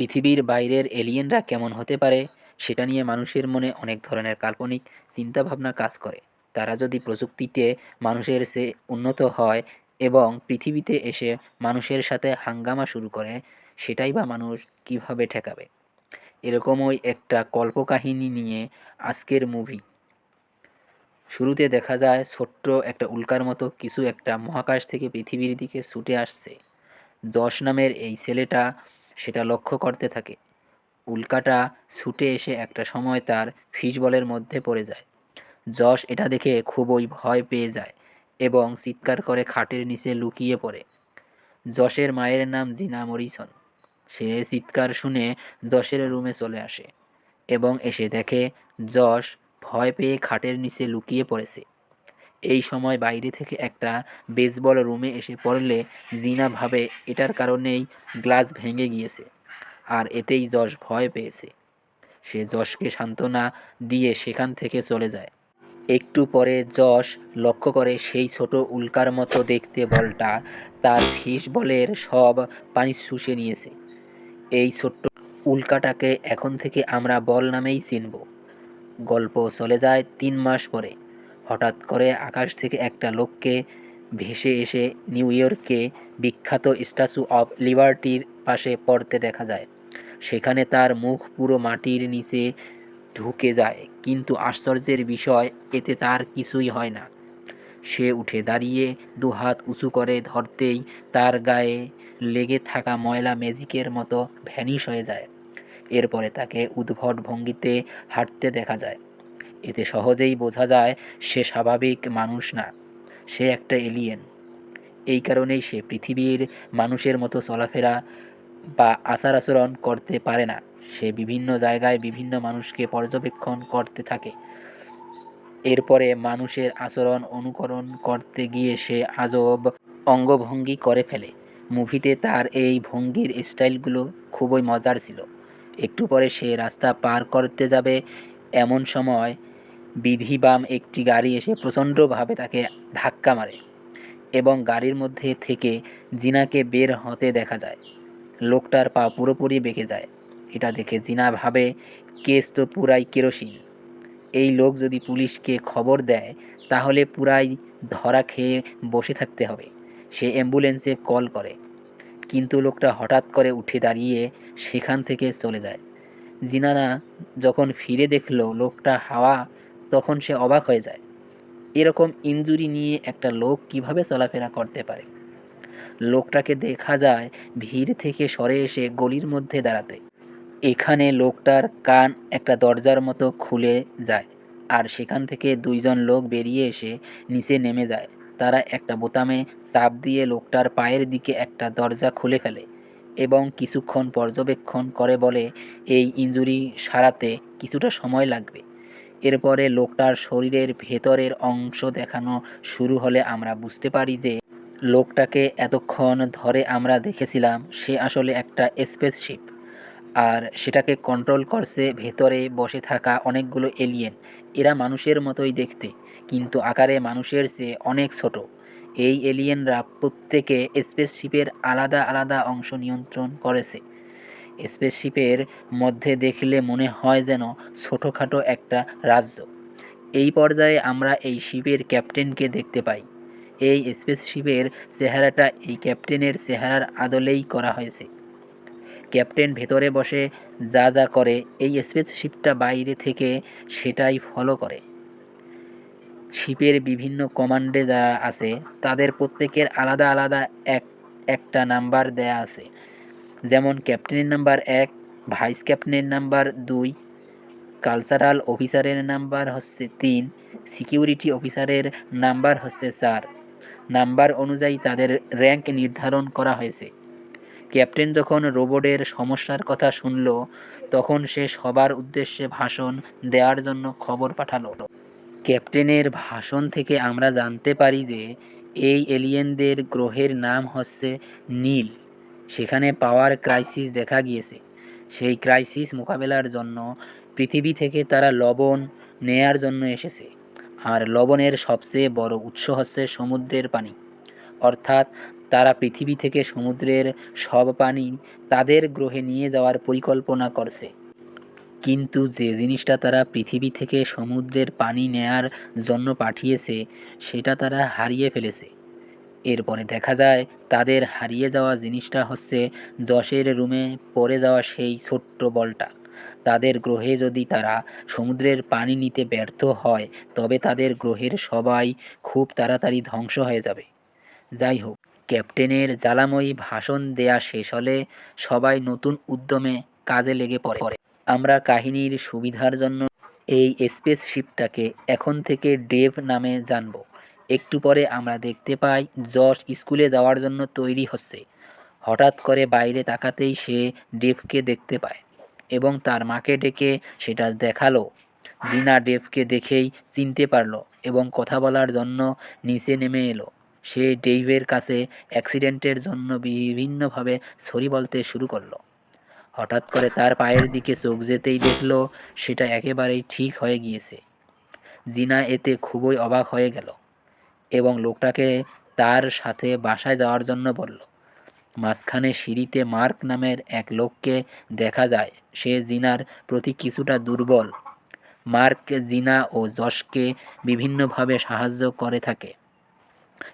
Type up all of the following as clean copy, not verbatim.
পৃথিবীর বাইরের এলিয়েনরা কেমন হতে পারে সেটা নিয়ে মানুষের মনে অনেক ধরনের কাল্পনিক চিন্তাভাবনা কাজ করে। তারা যদি প্রযুক্তিতে মানুষের চেয়ে উন্নত হয় এবং পৃথিবীতে এসে মানুষের সাথে হাঙ্গামা শুরু করে, সেটাই বা মানুষ কিভাবে ঠেকাবে? এরকমই একটা কল্পকাহিনী নিয়ে আজকের মুভি। শুরুতে দেখা যায় ছোট্ট একটা উল্কার মতো কিছু একটা মহাকাশ থেকে পৃথিবীর দিকে ছুটে আসছে। যশ নামের এই ছেলেটা সেটা লক্ষ্য করতে থাকে। উল্কাটা ছুটে এসে একটা সময় তার ফিশবলের মধ্যে পড়ে যায়। যশ এটা দেখে খুবই ভয় পেয়ে যায় এবং চিৎকার করে খাটের নিচে লুকিয়ে পড়ে। যশের মায়ের নাম জিনা মরিসন। সে চিৎকার শুনে যশের রুমে চলে আসে এবং এসে দেখে যশ ভয় পেয়ে খাটের নিচে লুকিয়ে পড়েছে। এই সময় বাইরে থেকে একটা বেসবল রুমে এসে পড়লে জিনা ভাবে এটার কারণেই গ্লাস ভেঙে গিয়েছে, আর এতেই যশ ভয় পেয়েছে। সে যশকে সান্ত্বনা দিয়ে সেখান থেকে চলে যায়। একটু পরে যশ লক্ষ্য করে সেই ছোট উল্কার মতো দেখতে বলটা তার ফিশ বলের সব পানি শুষে নিয়েছে। এই ছোট্ট উল্কাটাকে এখন থেকে আমরা বল নামেই চিনব। গল্প চলে যায় 3 মাস পরে। হঠাৎ করে আকাশ থেকে একটা লোককে ভেসে এসে নিউ ইয়র্কে বিখ্যাত স্ট্যাচু অফ লিবার্টির পাশে পড়তে দেখা যায়। সেখানে তার মুখ পুরো মাটির নিচে ঢুকে যায়, কিন্তু আশ্চর্যের বিষয়, এতে তার কিছুই হয় না। সে উঠে দাঁড়িয়ে দুহাত উঁচু করে ধরতেই তার গায়ে লেগে থাকা ময়লা ম্যাজিকের মতো ভ্যানিশ হয়ে যায়। এরপরে তাকে উদ্ভট ভঙ্গিতে হাঁটতে দেখা যায়। এতে সহজেই বোঝা যায় সে স্বাভাবিক মানুষ না, সে একটা এলিয়েন। এই কারণেই সে পৃথিবীর মানুষের মতো চলাফেরা বা আচার আচরণ করতে পারে না। সে বিভিন্ন জায়গায় বিভিন্ন মানুষকে পর্যবেক্ষণ করতে থাকে। এরপরে মানুষের আচরণ অনুকরণ করতে গিয়ে সে আজব অঙ্গভঙ্গি করে ফেলে। মুভিতে তার এই ভঙ্গির স্টাইলগুলো খুবই মজার ছিল। একটু পরে সে রাস্তা পার করতে যাবে, এমন সময় বিধিবাম একটি গাড়ি এসে প্রচণ্ডভাবে তাকে ধাক্কা মারে এবং গাড়ির মধ্যে থেকে জিনাকে বের হতে দেখা যায়। লোকটার পা পুরোপুরি বেঁকে যায়। এটা দেখে জিনা ভাবে, কেস তো পুরাই কেরোসিন। এই লোক যদি পুলিশকে খবর দেয় তাহলে পুরাই ধরা খেয়ে বসে থাকতে হবে। সে অ্যাম্বুলেন্সে কল করে, কিন্তু লোকটা হঠাৎ করে উঠে দাঁড়িয়ে সেখান থেকে চলে যায়। জিনানা যখন ফিরে দেখলো লোকটা হাওয়া, তখন সে অবাক হয়ে যায়। এরকম ইনজুরি নিয়ে একটা লোক কিভাবে চলাফেরা করতে পারে? লোকটাকে দেখা যায় ভিড় থেকে সরে এসে গলির মধ্যে দাঁড়াতে। এখানে লোকটার কান একটা দরজার মতো খুলে যায়, আর সেখান থেকে দুইজন লোক বেরিয়ে এসে নিচে নেমে যায়। তারা একটা বোতামে চাপ দিয়ে লোকটার পায়ের দিকে একটা দরজা খুলে ফেলে এবং কিছুক্ষণ পর্যবেক্ষণ করে বলে, এই ইনজুরি সারাতে কিছুটা সময় লাগবে। এরপরে লোকটার শরীরের ভেতরের অংশ দেখানো শুরু হলে আমরা বুঝতে পারি যে লোকটাকে এতক্ষণ ধরে আমরা দেখেছিলাম সে আসলে একটা স্পেসশিপ, আর সেটাকে কন্ট্রোল করছে ভেতরে বসে থাকা অনেকগুলো এলিয়েন। এরা মানুষের মতোই দেখতে, কিন্তু আকারে মানুষের চেয়ে অনেক ছোট। এই এলিয়েনরা প্রত্যেকে স্পেসশিপের আলাদা আলাদা অংশ নিয়ন্ত্রণ করেছে। স্পেসশিপের মধ্যে দেখলে মনে হয় যেন ছোটোখাটো একটা রাজ্য। এই পর্যায়ে আমরা এই শিপের ক্যাপ্টেনকে দেখতে পাই। এই স্পেসশিপের চেহারাটা এই ক্যাপ্টেনের চেহারার আদলেই করা হয়েছে। ক্যাপ্টেন ভেতরে বসে যা যা করে এই স্পেসশিপটা বাইরে থেকে সেটাই ফলো করে। শিপের বিভিন্ন কমান্ডে যারা আছে তাদের প্রত্যেকের আলাদা আলাদা একটা নাম্বার দেয়া আছে। যেমন ক্যাপ্টেনের নাম্বার 1, ভাইস ক্যাপ্টেনের নাম্বার 2, কালচারাল অফিসারের নাম্বার হচ্ছে 3, সিকিউরিটি অফিসারের নাম্বার হচ্ছে 4। নাম্বার অনুযায়ী তাদের র্যাঙ্ক নির্ধারণ করা হয়েছে। ক্যাপ্টেন যখন রোবটের সমস্যার কথা শুনল, তখন সে সবার উদ্দেশ্যে ভাষণ দেওয়ার জন্য খবর পাঠালো। ক্যাপ্টেনের ভাষণ থেকে আমরা জানতে পারি যে এই এলিয়েনদের গ্রহের নাম হচ্ছে নীল। সেখানে পাওয়ার ক্রাইসিস দেখা গিয়েছে। সেই ক্রাইসিস মোকাবেলার জন্য পৃথিবী থেকে তারা লবণ নেয়ার জন্য এসেছে। আর লবণের সবচেয়ে বড় উৎস হচ্ছে সমুদ্রের পানি, অর্থাৎ তারা পৃথিবী থেকে সমুদ্রের সব পানি তাদের গ্রহে নিয়ে যাওয়ার পরিকল্পনা করছে। কিন্তু যে জিনিসটা তারা পৃথিবী থেকে সমুদ্রের পানি নেয়ার জন্য পাঠিয়েছে সেটা তারা হারিয়ে ফেলেছে। এরপরে দেখা যায় তাদের হারিয়ে যাওয়া জিনিসটা হচ্ছে যশের রুমে পড়ে যাওয়া সেই ছোট্ট বলটা। তাদের গ্রহে যদি তারা সমুদ্রের পানি নিতে ব্যর্থ হয় তবে তাদের গ্রহের সবাই খুব তাড়াতাড়ি ধ্বংস হয়ে যাবে। যাই হোক, ক্যাপ্টেনের জ্বালাময়ী ভাষণ দেয়া শেষ হলে সবাই নতুন উদ্যমে কাজে লেগে পড়ে। আমরা কাহিনীর সুবিধার জন্য এই স্পেসশিপটাকে এখন থেকে ডেভ নামে জানব। একটু পরে আমরা দেখতে পাই যশ স্কুলে যাওয়ার জন্য তৈরি হচ্ছে। হঠাৎ করে বাইরে তাকাতেই সে ডেভকে দেখতে পায় এবং তার মাকে ডেকে সেটা দেখালো। জিনা ডেভকে দেখেই চিনতে পারলো এবং কথা বলার জন্য নিচে নেমে এলো। সে ডেভের কাছে অ্যাক্সিডেন্টের জন্য বিভিন্নভাবে সরি বলতে শুরু করলো। হঠাৎ করে তার পায়ের দিকে চোখ যেতেই দেখলো সেটা একেবারেই ঠিক হয়ে গিয়েছে। জিনা এতে খুবই অবাক হয়ে গেল এবং লোকটাকে তার সাথে বাসায় যাওয়ার জন্য বলল। মাঝখানে সিঁড়িতে মার্ক নামের এক লোককে দেখা যায়। সে জিনার প্রতি কিছুটা দুর্বল। মার্ক জিনা ও যশকে বিভিন্নভাবে সাহায্য করে থাকে।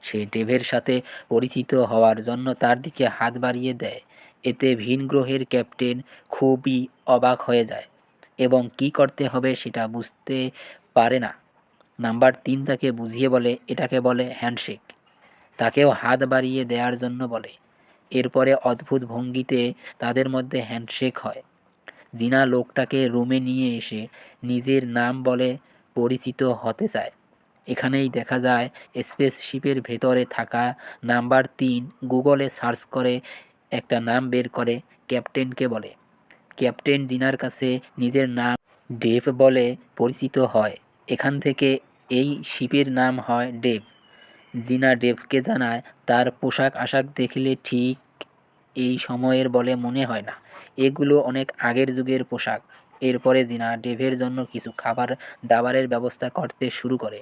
সে ডেভের সাথে পরিচিত হওয়ার জন্য তার দিকে হাত বাড়িয়ে দেয়। এতে ভিন গ্রহের ক্যাপ্টেন খুবই অবাক হয়ে যায় এবং কী করতে হবে সেটা বুঝতে পারে না। নাম্বার 3 তাকে বুঝিয়ে বলে এটাকে বলে হ্যান্ডশেক। তাকেও হাত বাড়িয়ে দেওয়ার জন্য বলে। এরপরে অদ্ভুত ভঙ্গিতে তাদের মধ্যে হ্যান্ডশেক হয়। জিনা লোকটাকে রুমে নিয়ে এসে নিজের নাম বলে পরিচিত হতে চায়। এখানেই দেখা যায় স্পেসশিপের ভেতরে থাকা নাম্বার 3 গুগলে সার্চ করে একটা নাম বের করে ক্যাপ্টেনকে বলে। ক্যাপ্টেন জিনার কাছে নিজের নাম ডেভ বলে পরিচিত হয়। এখান থেকে এই শিপের নাম হয় ডেভ। জিনা ডেভকে জানায় তার পোশাক আশাক দেখলে ঠিক এই সময়ের বলে মনে হয় না, এগুলো অনেক আগের যুগের পোশাক। এরপরে জিনা ডেভের জন্য কিছু খাবার দাবারের ব্যবস্থা করতে শুরু করে।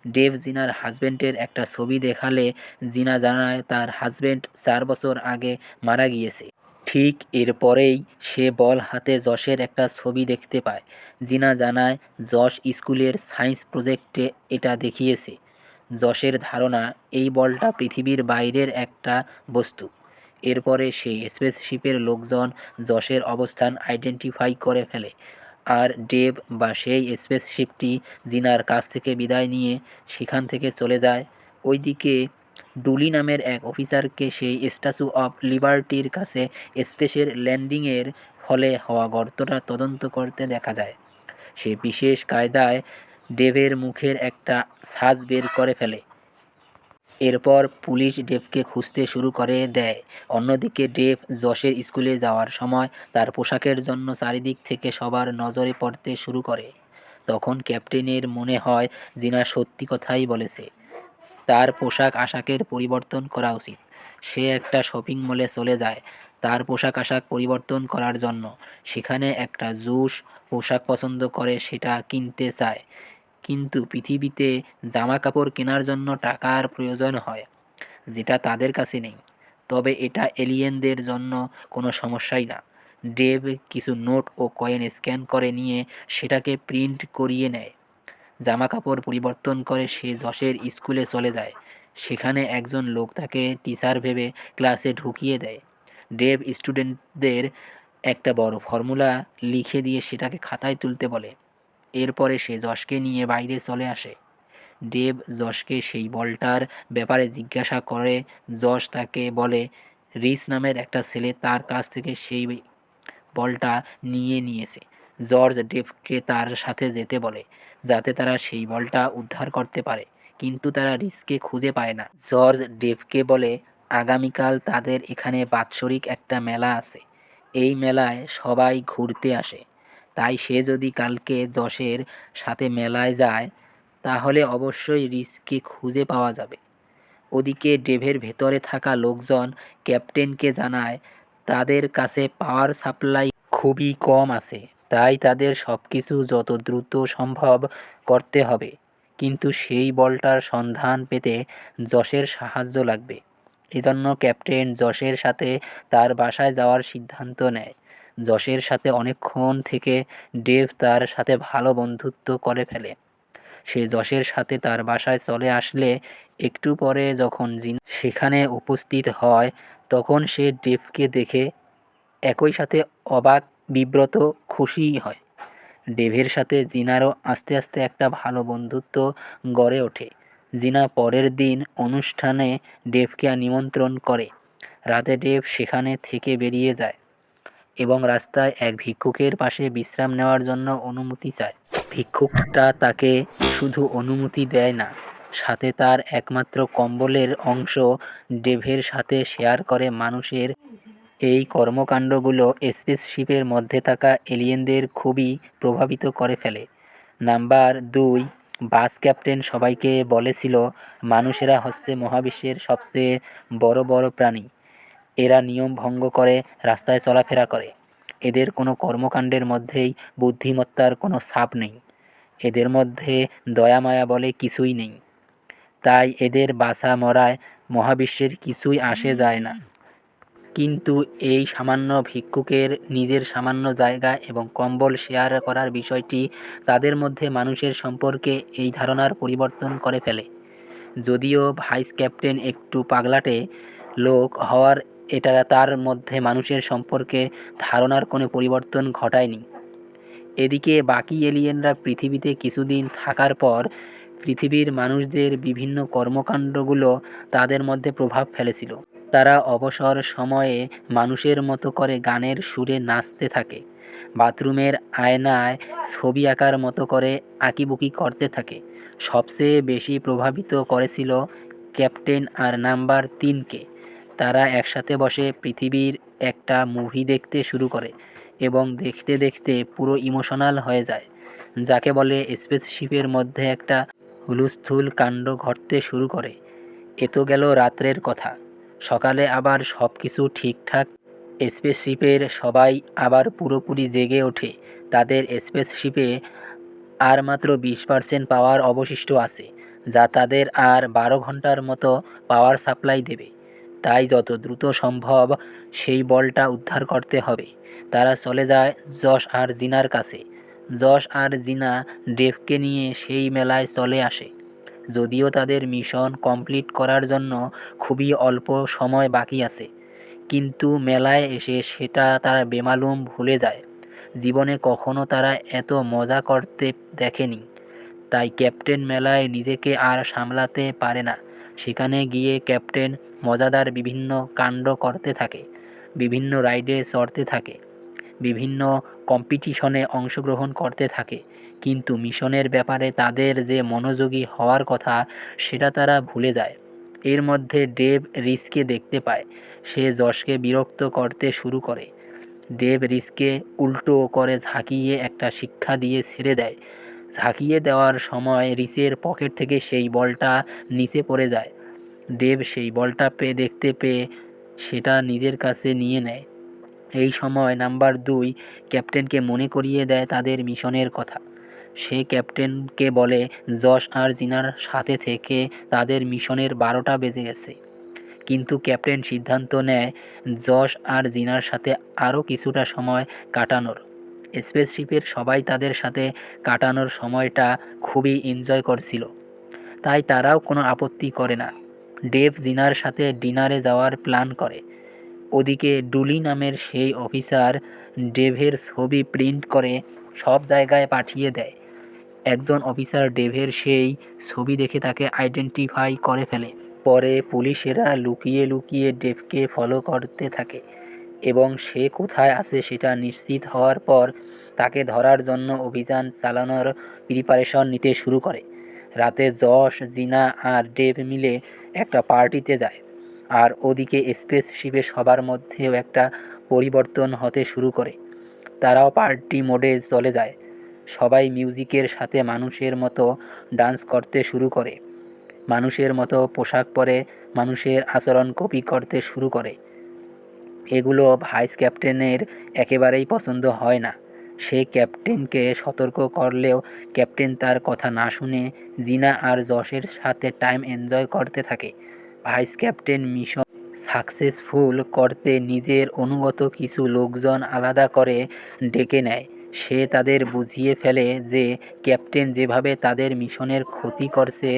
ডেভ জিনার হাজব্যান্ডের একটা ছবি দেখালে জিনা জানায় তার হাজব্যান্ড 4 বছর আগে মারা গিয়েছে। ঠিক এরপরেই সে বল হাতে যশের একটা ছবি দেখতে পায়। জিনা জানায় যশ স্কুলের সায়েন্স প্রজেক্টে এটা দেখিয়েছে। যশের ধারণা এই বলটা পৃথিবীর বাইরের একটা বস্তু। এরপরে সেই স্পেসশিপের লোকজন যশের অবস্থান আইডেন্টিফাই করে ফেলে আর ডেভ বা সেই স্পেসশিপটি জিনার কাছ থেকে বিদায় নিয়ে সেখান থেকে চলে যায়। ওইদিকে ডুলি নামের এক অফিসারকে সেই স্ট্যাচু অফ লিবার্টির কাছে স্পেসের ল্যান্ডিংয়ের ফলে হওয়া গর্তটা তদন্ত করতে দেখা যায়। সে বিশেষ কায়দায় ডেভের মুখের একটা ছাঁচ বের করে ফেলে। এরপর পুলিশ ডেভকে খুঁজতে শুরু করে দেয়। অন্যদিকে ডেভ যশের স্কুলে যাওয়ার সময় তার পোশাকের জন্য চারিদিক থেকে সবার নজরে পড়তে শুরু করে। তখন ক্যাপ্টেনের মনে হয় জিনা সত্যি কথাই বলেছে, তার পোশাক আশাকের পরিবর্তন করা উচিত। সে একটা শপিং মলে চলে যায় তার পোশাক আশাক পরিবর্তন করার জন্য। সেখানে একটা জুস পোশাক পছন্দ করে সেটা কিনতে চায়। কিন্তু পৃথিবীতে জামা কাপড় কেনার জন্য টাকার প্রয়োজন হয়, যেটা তাদের কাছে নেই। তবে এটা এলিয়েনদের জন্য কোনো সমস্যাই না। ডেভ কিছু নোট ও কয়েন স্ক্যান করে নিয়ে সেটাকে প্রিন্ট করিয়ে নেয়। জামা কাপড় পরিবর্তন করে সে যশের স্কুলে চলে যায়। সেখানে একজন লোক তাকে টিচার ভেবে ক্লাসে ঢুকিয়ে দেয়। ডেভ স্টুডেন্টদের একটা বড় ফর্মুলা লিখে দিয়ে সেটাকে খাতায় তুলতে বলে। এরপরে সে যশকে নিয়ে বাইরে চলে আসে। ডেভ যশকে সেই বলটার ব্যাপারে জিজ্ঞাসা করে। যশ তাকে বলে রিস নামের একটা ছেলে তার কাছ থেকে সেই বলটা নিয়েছে। জর্জ ডেভকে তার সাথে যেতে বলে যাতে তারা সেই বলটা উদ্ধার করতে পারে, কিন্তু তারা রিসকে খুঁজে পায় না। জর্জ ডেভকে বলে আগামীকাল তাদের এখানে বাৎসরিক একটা মেলা আছে। এই মেলায় সবাই ঘুরতে আসে, তাই সে যদি কালকে যশের সাথে মেলায় যায় তাহলে অবশ্যই রিসকে খুঁজে পাওয়া যাবে। ওদিকে ডেভের ভেতরে থাকা লোকজন ক্যাপ্টেনকে জানায় তাদের কাছে পাওয়ার সাপ্লাই খুবই কম আছে, তাই তাদের সব কিছু যত দ্রুত সম্ভব করতে হবে। কিন্তু সেই বলটার সন্ধান পেতে যশের সাহায্য লাগবে। এজন্য ক্যাপ্টেন জশের সাথে তার বাসায় যাওয়ার সিদ্ধান্ত নেয়। জশের সাথে অনেকক্ষণ থেকে ডেভ তার সাথে ভালো বন্ধুত্ব করে ফেলে। সে জশের সাথে তার বাসায় চলে আসলে একটু পরে যখন জিনা সেখানে উপস্থিত হয়, তখন সে ডেভকে দেখে একই সাথে অবাক, বিব্রত, খুশিই হয়। ডেভের সাথে জিনারও আস্তে আস্তে একটা ভালো বন্ধুত্ব গড়ে ওঠে। জিনা পরের দিন অনুষ্ঠানে ডেভকে নিমন্ত্রণ করে। রাতে ডেভ সেখানে থেকে বেরিয়ে যায় এবং রাস্তায় এক ভিক্ষুকের পাশে বিশ্রাম নেওয়ার জন্য অনুমতি চায়। ভিক্ষুকটা তাকে শুধু অনুমতি দেয় না, সাথে তার একমাত্র কম্বলের অংশ ডেভের সাথে শেয়ার করে। মানুষের এই কর্মকাণ্ডগুলো স্পেসশিপের মধ্যে থাকা এলিয়েনদের খুবই প্রভাবিত করে ফেলে। নাম্বার 2, বাস ক্যাপ্টেন সবাইকে বলেছিল মানুষেরা হচ্ছে মহাবিশ্বের সবচেয়ে বড় বড় প্রাণী। এরা নিয়ম ভঙ্গ করে রাস্তায় চলাফেরা করে। এদের কোনো কর্মকাণ্ডের মধ্যেই বুদ্ধিমত্তার কোনো ছাপ নেই। এদের মধ্যে দয়া মায়া বলে কিছুই নেই। তাই এদের বাঁচা মরায় মহাবিশ্বের কিছুই আসে যায় না। কিন্তু এই সামান্য ভিক্ষুকের নিজের সামান্য জায়গা এবং কম্বল শেয়ার করার বিষয়টি তাদের মধ্যে মানুষের সম্পর্কে এই ধারণার পরিবর্তন করে ফেলে। যদিও ভাইস ক্যাপ্টেন একটু পাগলাটে লোক হওয়ার এটা তার মধ্যে মানুষের সম্পর্কে ধারণার কোনো পরিবর্তন ঘটায়নি। এদিকে বাকি এলিয়েনরা পৃথিবীতে কিছুদিন থাকার পর পৃথিবীর মানুষদের বিভিন্ন কর্মকাণ্ডগুলো তাদের মধ্যে প্রভাব ফেলেছিল। তারা অবসর সময়ে মানুষের মতো করে গানের সুরে নাচতে থাকে, বাথরুমের আয়নায় ছবি আঁকার মতো করে আঁকিবুকি করতে থাকে। সবচেয়ে বেশি প্রভাবিত করেছিল ক্যাপ্টেন আর নাম্বার 3কে। তারা একসাথে বসে পৃথিবীর একটা মুভি দেখতে শুরু করে এবং দেখতে দেখতে পুরো ইমোশনাল হয়ে যায়, যাকে বলে স্পেসশিপের মধ্যে একটা হুলস্থুল কাণ্ড ঘটতে শুরু করে। এ তো গেল রাত্রের কথা। সকালে আবার সব কিছু ঠিকঠাক। স্পেসশিপের সবাই আবার পুরোপুরি জেগে ওঠে। তাদের স্পেসশিপে আর মাত্র 20% পাওয়ার অবশিষ্ট আছে, যা তাদের আর 12 ঘন্টার মতো পাওয়ার সাপ্লাই দেবে। তাই যত দ্রুত সম্ভব সেই বলটা উদ্ধার করতে হবে। তারা চলে যায় যশ আর জিনার কাছে। যশ আর জিনা ডেভকে নিয়ে সেই মেলায় চলে আসে। যদিও তাদের মিশন কমপ্লিট করার জন্য খুবই অল্প সময় বাকি আছে, কিন্তু মেলায় এসে সেটা তারা বেমালুম ভুলে যায়। জীবনে কখনো তারা এত মজা করতে দেখেনি। তাই ক্যাপ্টেন মেলায় নিজেকে আর সামলাতে পারে না। সেখানে গিয়ে ক্যাপ্টেন মজাদার বিভিন্ন কাণ্ড করতে থাকে, বিভিন্ন রাইডে চড়তে থাকে, বিভিন্ন কম্পিটিশনে অংশগ্রহণ করতে থাকে। কিন্তু মিশনের ব্যাপারে তাদের যে মনোযোগী হওয়ার কথা সেটা তারা ভুলে যায়। এর মধ্যে ডেভ রিসকে দেখতে পায়। সে যশকে বিরক্ত করতে শুরু করে। ডেভ রিসকে উল্টো করে ঝাঁকিয়ে একটা শিক্ষা দিয়ে ছেড়ে দেয়। ঝাঁকিয়ে দেওয়ার সময় রিসের পকেট থেকে সেই বলটা নিচে পড়ে যায়। ডেভ সেই বলটা দেখতে পেয়ে সেটা নিজের কাছে নিয়ে নেয়। এই সময় নাম্বার 2 ক্যাপ্টেনকে মনে করিয়ে দেয় তাদের মিশনের কথা। সে ক্যাপ্টেনকে বলে যশ আর জিনার সাথে থেকে তাদের মিশনের 12টা বেজে গেছে। কিন্তু ক্যাপ্টেন সিদ্ধান্ত নেয় যশ আর জিনার সাথে আরও কিছুটা সময় কাটানোর। স্পেসশিপের সবাই তাদের সাথে কাটানোর সময়টা খুবই এনজয় করছিল, তাই তারাও কোনো আপত্তি করে না। ডেভ জিনার সাথে ডিনারে যাওয়ার প্ল্যান করে। ওদিকে ডুলি নামের সেই অফিসার ডেভের ছবি প্রিন্ট করে সব জায়গায় পাঠিয়ে দেয়। একজন অফিসার ডেভের সেই ছবি দেখে তাকে আইডেন্টিফাই করে ফেলে। পরে পুলিশেরা লুকিয়ে লুকিয়ে ডেভকে ফলো করতে থাকে এবং সে কোথায় আছে সেটা নিশ্চিত হওয়ার পর তাকে ধরার জন্য অভিযান চালানোর প্রিপারেশন নিতে শুরু করে। রাতে যশ, জিনা আর ডেভ মিলে একটা পার্টিতে যায়। আর ওদিকে স্পেসশিপে সবার মধ্যেও একটা পরিবর্তন হতে শুরু করে। তারাও পার্টি মোডে চলে যায়। সবাই মিউজিকের সাথে মানুষের মতো ডান্স করতে শুরু করে, মানুষের মতো পোশাক পরে, মানুষের আচরণ কপি করতে শুরু করে। এগুলো ভাইস ক্যাপ্টেনের একেবারেই পছন্দ হয় না। সে ক্যাপ্টেনকে সতর্ক করলেও ক্যাপ্টেন তার কথা না শুনে জিনা আর যশের সাথে টাইম এনজয় করতে থাকে। ভাইস ক্যাপ্টেন মিশন সাকসেসফুল করতে নিজের অনুগত কিছু লোকজন আলাদা করে ডেকে নেয়। সে তাদের বুঝিয়ে ফেলে যে ক্যাপ্টেন যেভাবে তাদের মিশনের ক্ষতি করছে,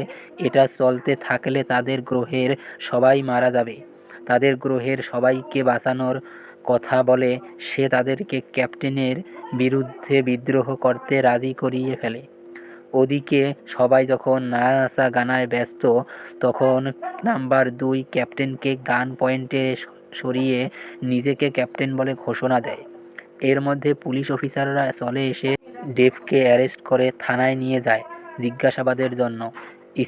এটা চলতে থাকলে তাদের গ্রহের সবাই মারা যাবে। তাদের গ্রহের সবাইকে বাঁচানোর কথা বলে সে তাদেরকে ক্যাপ্টেনের বিরুদ্ধে বিদ্রোহ করতে রাজি করিয়ে ফেলে। ওদিকে সবাই যখন নাচা গানায় ব্যস্ত, তখন নাম্বার 2 ক্যাপ্টেনকে গান পয়েন্টে সরিয়ে নিজেকে ক্যাপ্টেন বলে ঘোষণা দেয়। এর মধ্যে পুলিশ অফিসাররা চলে এসে ডেভকে অ্যারেস্ট করে থানায় নিয়ে যায় জিজ্ঞাসাবাদের জন্য।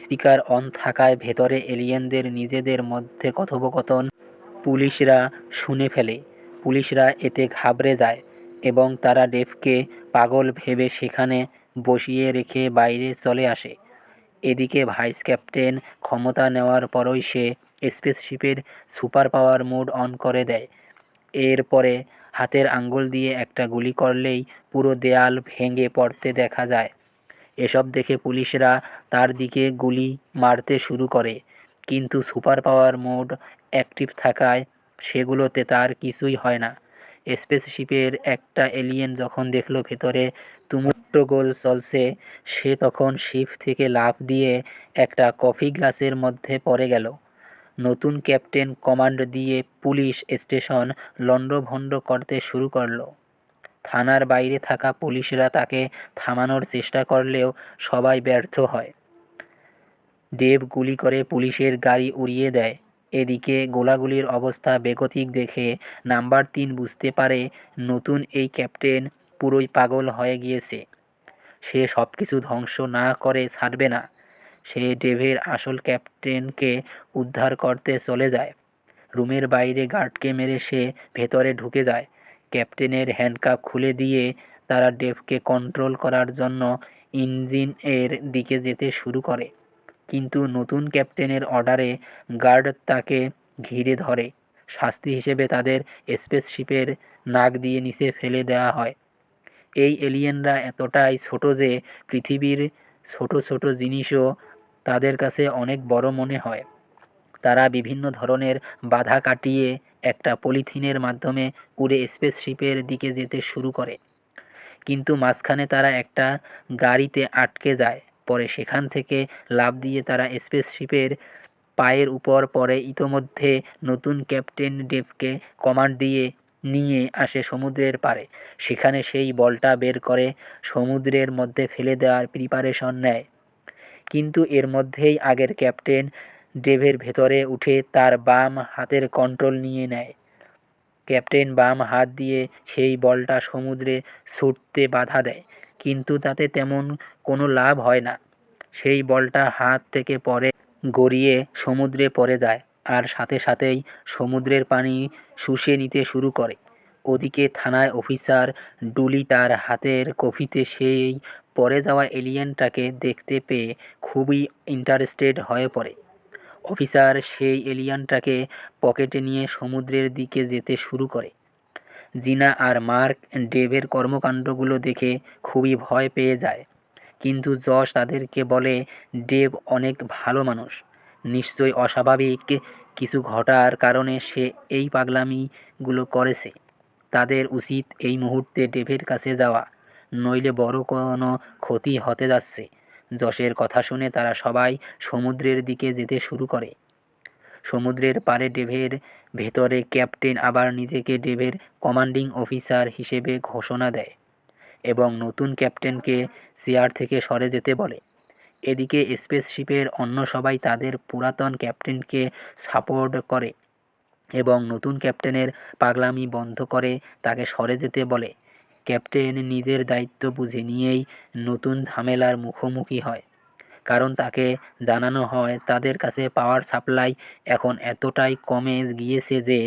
স্পিকার অন থাকায় ভেতরে এলিয়েনদের নিজেদের মধ্যে কথোপকথন পুলিশরা শুনে ফেলে। পুলিশরা এতে ঘাবড়ে যায় এবং তারা ডেভকে পাগল ভেবে সেখানে বসিয়ে রেখে বাইরে চলে আসে। এদিকে ভাইস ক্যাপ্টেন ক্ষমতা নেওয়ার পরই সে স্পেসশিপের সুপার পাওয়ার মোড অন করে দেয়। এরপরে হাতের আঙ্গুল দিয়ে একটা গুলি করলেই পুরো দেয়াল ভেঙে পড়তে দেখা যায়। এসব দেখে পুলিশরা তার দিকে গুলি মারতে শুরু করে, কিন্তু সুপার পাওয়ার মোড অ্যাক্টিভ থাকায় সেগুলোতে তার কিছুই হয় না। স্পেসশিপের একটা এলিয়েন যখন দেখল ভেতরে তুমুল চলছে, সে তখন শিপ থেকে লাফ দিয়ে একটা কফি গ্লাসের মধ্যে পড়ে গেল। নতুন ক্যাপ্টেন কমান্ড দিয়ে পুলিশ স্টেশন লণ্ডভণ্ড করতে শুরু করলো। থানার বাইরে থাকা পুলিশরা তাকে থামানোর চেষ্টা করলেও সবাই ব্যর্থ হয়। ডেভ গুলি করে পুলিশের গাড়ি উড়িয়ে দেয়। এদিকে গোলাগুলির অবস্থা বেগতিক দেখে নাম্বার 3 বুঝতে পারে নতুন এই ক্যাপ্টেন পুরোই পাগল হয়ে গিয়েছে। সে সব কিছু ধ্বংস না করে ছাড়বে না। সে ডেভের আসল ক্যাপ্টেনকে উদ্ধার করতে চলে যায়। রুমের বাইরে গার্ডকে মেরে সে ভেতরে ঢুকে যায়। ক্যাপ্টেনের হ্যান্ডকাপ খুলে দিয়ে তারা ডেভকে কন্ট্রোল করার জন্য ইঞ্জিনের দিকে যেতে শুরু করে, কিন্তু নতুন ক্যাপ্টেনের অর্ডারে গার্ড তাকে ঘিরে ধরে। শাস্তি হিসেবে তাদের স্পেসশিপের নাক দিয়ে নিচে ফেলে দেওয়া হয়। এই এলিয়েনরা এতটাই ছোট যে পৃথিবীর ছোট ছোট জিনিসও তাদের কাছে অনেক বড় মনে হয়। তারা বিভিন্ন ধরনের বাধা কাটিয়ে একটা পলিথিনের মাধ্যমে উড়ে স্পেসশিপের দিকে যেতে শুরু করে, কিন্তু মাঝখানে তারা একটা গাড়িতে আটকে যায়। পরে সেখান থেকে লাফ দিয়ে তারা স্পেসশিপের পায়ের উপর পড়ে। ইতোমধ্যে নতুন ক্যাপ্টেন ডেভকে কমান্ড দিয়ে নিয়ে আসে সমুদ্রের পাড়ে। সেখানে সেই বলটা বের করে সমুদ্রের মধ্যে ফেলে দেওয়ার প্রিপারেশন নেয়, কিন্তু এর মধ্যেই আগের ক্যাপ্টেন ডেভের ভেতরে উঠে তার বাম হাতের কন্ট্রোল নিয়ে নেয়। ক্যাপ্টেন বাম হাত দিয়ে সেই বলটা সমুদ্রে ছুটতে বাধা দেয়, কিন্তু তাতে তেমন কোনো লাভ হয় না। সেই বলটা হাত থেকে পড়ে গড়িয়ে সমুদ্রে পড়ে যায়, আর সাথে সাথেই সমুদ্রের পানি শুষে নিতে শুরু করে। ওদিকে থানায় অফিসার ডুলি তার হাতের কফিতে সেই পড়ে যাওয়া এলিয়েনটাকে দেখতে পেয়ে খুবই ইন্টারেস্টেড হয়ে পড়ে। অফিসার সেই এলিয়েনটাকে পকেটে নিয়ে সমুদ্রের দিকে যেতে শুরু করে। জিনা আর মার্ক ডেভের কর্মকাণ্ডগুলো দেখে খুবই ভয় পেয়ে যায়, কিন্তু যশ তাদেরকে বলে ডেভ অনেক ভালো মানুষ, নিশ্চয়ই অস্বাভাবিক কিছু ঘটার কারণে সে এই পাগলামিগুলো করেছে। তাদের উচিত এই মুহূর্তে ডেভের কাছে যাওয়া, নইলে বড় কোনো ক্ষতি হতে যাচ্ছে। যশের কথা শুনে তারা সবাই সমুদ্রের দিকে যেতে শুরু করে। সমুদ্রের পাড়ে ডেভের ভেতরে ক্যাপ্টেন আবার নিজেকে ডেভের কমান্ডিং অফিসার হিসেবে ঘোষণা দেয় এবং নতুন ক্যাপ্টেনকে চেয়ার থেকে সরে যেতে বলে। এদিকে স্পেসশিপের অন্য সবাই তাদের পুরাতন ক্যাপ্টেনকে সাপোর্ট করে এবং নতুন ক্যাপ্টেনের পাগলামি বন্ধ করে তাকে সরে যেতে বলে। ক্যাপ্টেন নিজের দায়িত্ব বুঝে নিয়েই নতুন ঝামেলার মুখোমুখি হয়, কারণ তাকে জানানো হয় তাদের কাছে পাওয়ার সাপ্লাই এখন এতটাই কমে গিয়েছে যে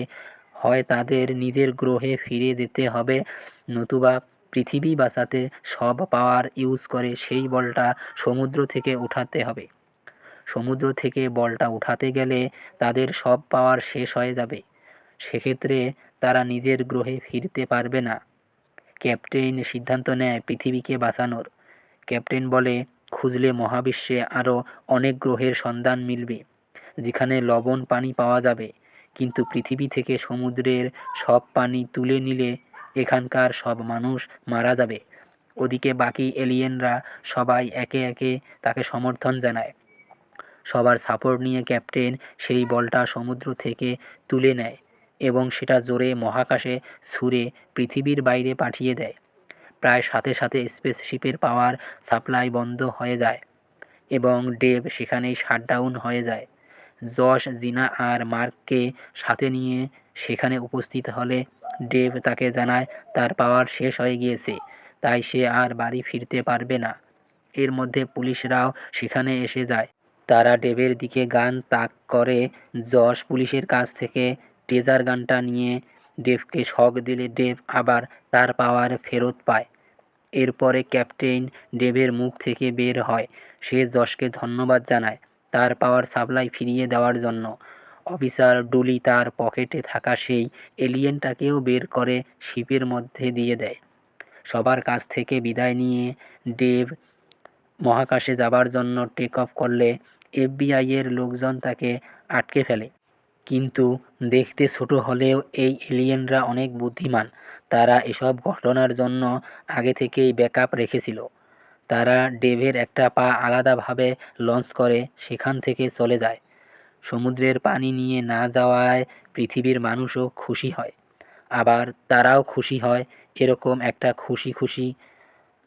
হয় তাদের নিজের গ্রহে ফিরে যেতে হবে, নতুবা পৃথিবী বাঁচাতে সব পাওয়ার ইউজ করে সেই বলটা সমুদ্র থেকে উঠাতে হবে। সমুদ্র থেকে বলটা উঠাতে গেলে তাদের সব পাওয়ার শেষ হয়ে যাবে। সেক্ষেত্রে তারা নিজের গ্রহে ফিরতে পারবে না। ক্যাপ্টেন সিদ্ধান্ত নেয় পৃথিবীকে বাঁচানোর। ক্যাপ্টেন বলে, খুঁজলে মহাবিশ্বে আরও অনেক গ্রহের সন্ধান মিলবে যেখানে লবণ পানি পাওয়া যাবে, কিন্তু পৃথিবী থেকে সমুদ্রের সব পানি তুলে নিলে এখানকার সব মানুষ মারা যাবে। ওদিকে বাকি এলিয়েনরা সবাই একে একে তাকে সমর্থন জানায়। সবার সাপোর্ট নিয়ে ক্যাপ্টেন সেই বলটা সমুদ্র থেকে তুলে নেয় এবং সেটা জোরে মহাকাশে ছুঁড়ে পৃথিবীর বাইরে পাঠিয়ে দেয়। প্রায় সাথে সাথে স্পেসশিপের পাওয়ার সাপ্লাই বন্ধ হয়ে যায় এবং ডেভ সেখানেই শাটডাউন হয়ে যায়। জশ, জিনা আর মার্ককে সাথে নিয়ে সেখানে উপস্থিত হলে ডেভ তাকে জানায় তার পাওয়ার শেষ হয়ে গিয়েছে, তাই সে আর বাড়ি ফিরতে পারবে না। এর মধ্যে পুলিশরাও সেখানে এসে যায়। তারা ডেভের দিকে গান তাক করে। জশ পুলিশের কাছ থেকে ট্রেজার গানটা নিয়ে ডেভকে শক দিলে ডেভ আবার তার পাওয়ার ফেরত পায়। এরপরে ক্যাপ্টেন ডেভের মুখ থেকে বের হয়। সে জশকে ধন্যবাদ জানায় তার পাওয়ার সাপ্লাই ফিরিয়ে দেওয়ার জন্য। অফিসার ডুলি তার পকেটে থাকা সেই এলিয়েনটাকেও বের করে শিপের মধ্যে দিয়ে দেয়। সবার কাছ থেকে বিদায় নিয়ে ডেভ মহাকাশে যাবার জন্য টেক অফ করলে এফবিআইয়ের লোকজন তাকে আটকে ফেলে। কিন্তু দেখতে ছোট হলেও এই এলিয়েনরা অনেক বুদ্ধিমান। তারা এসব ঘটনার জন্য আগে থেকেই ব্যাকআপ রেখেছিল। তারা ডেভের একটা পা আলাদাভাবে লঞ্চ করে সেখান থেকে চলে যায়। সমুদ্রের পানি নিয়ে না যাওয়ায় পৃথিবীর মানুষও খুশি হয়, আবার তারাও খুশি হয়। এরকম একটা খুশি খুশি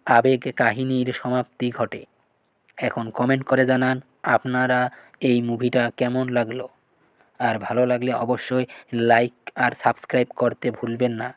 আবেগ কাহিনীর সমাপ্তি ঘটে। এখন কমেন্ট করে জানান আপনারা এই মুভিটা কেমন লাগলো। আর ভালো লাগলে অবশ্যই লাইক আর সাবস্ক্রাইব করতে ভুলবেন না।